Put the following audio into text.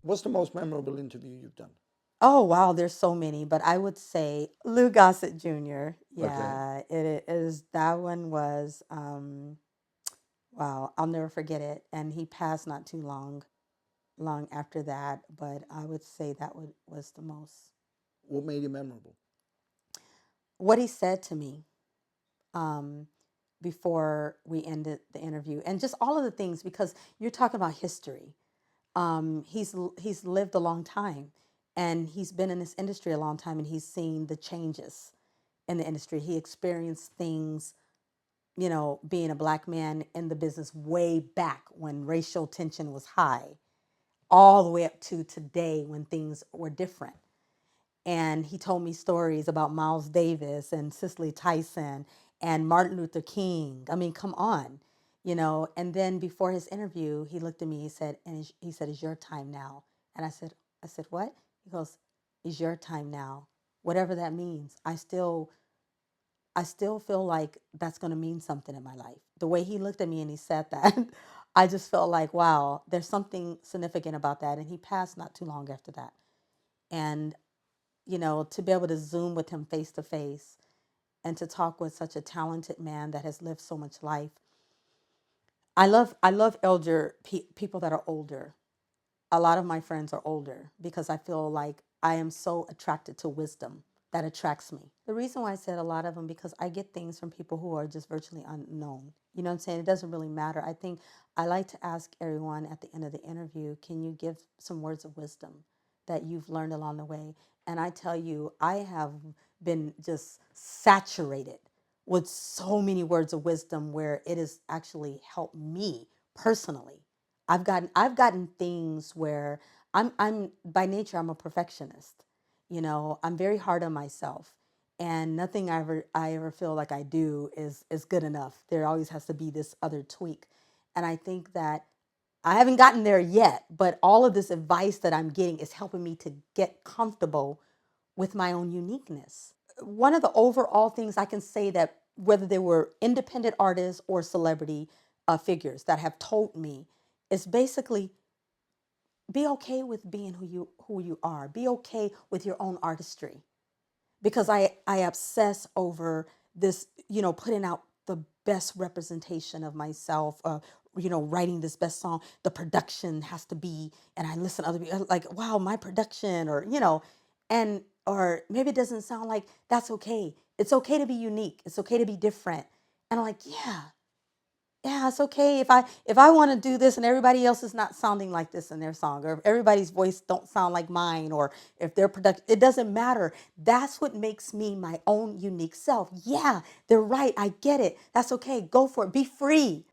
What's the most memorable interview you've done? Oh wow, there's so many, but I would say Lou Gossett Jr. Okay. Yeah, it is. That one was wow. I'll never forget it. And he passed not too long after that. But I would say was the most. What made it memorable? What he said to me um, before we ended the interview, and just all of the things because you're talking about history. He's lived a long time, and he's been in this industry a long time, and he's seen the changes in the industry. He experienced things, being a black man in the business way back when racial tension was high, all the way up to today when things were different. And he told me stories about Miles Davis and Cicely Tyson and Martin Luther King. I mean, come on, And then before his interview, he looked at me. He said, he said, "It's your time now." And I said, "What?" He goes, "It's your time now." Whatever that means. I still feel like that's going to mean something in my life. The way he looked at me and he said that, I just felt like, wow, there's something significant about that. And he passed not too long after that. And to be able to Zoom with him face to face and to talk with such a talented man that has lived so much life. I love people that are older. A lot of my friends are older because I feel like I am so attracted to wisdom that attracts me. The reason why I said a lot of them because I get things from people who are just virtually unknown. You know what I'm saying? It doesn't really matter. I think I like to ask everyone at the end of the interview, can you give some words of wisdom that you've learned along the way? And I tell you, I have been just saturated with so many words of wisdom where it has actually helped me personally. I've gotten things where I'm by nature I'm a perfectionist. I'm very hard on myself, and nothing I ever feel like I do is good enough. There always has to be this other tweak, and I think that I haven't gotten there yet. But all of this advice that I'm getting is helping me to get comfortable with my own uniqueness. One of the overall things I can say that whether they were independent artists or celebrity figures that have told me is basically be okay with being who you are. Be okay with your own artistry because I obsess over this, putting out the best representation of myself, writing this best song. The production has to be, and I listen to other people like, wow, my production, or and or maybe it doesn't sound like that's okay. It's okay to be unique. It's okay to be different. And I'm like, yeah, it's okay if I want to do this and everybody else is not sounding like this in their song, or if everybody's voice don't sound like mine, or if their production, it doesn't matter. That's what makes me my own unique self. Yeah, they're right. I get it. That's okay. Go for it. Be free.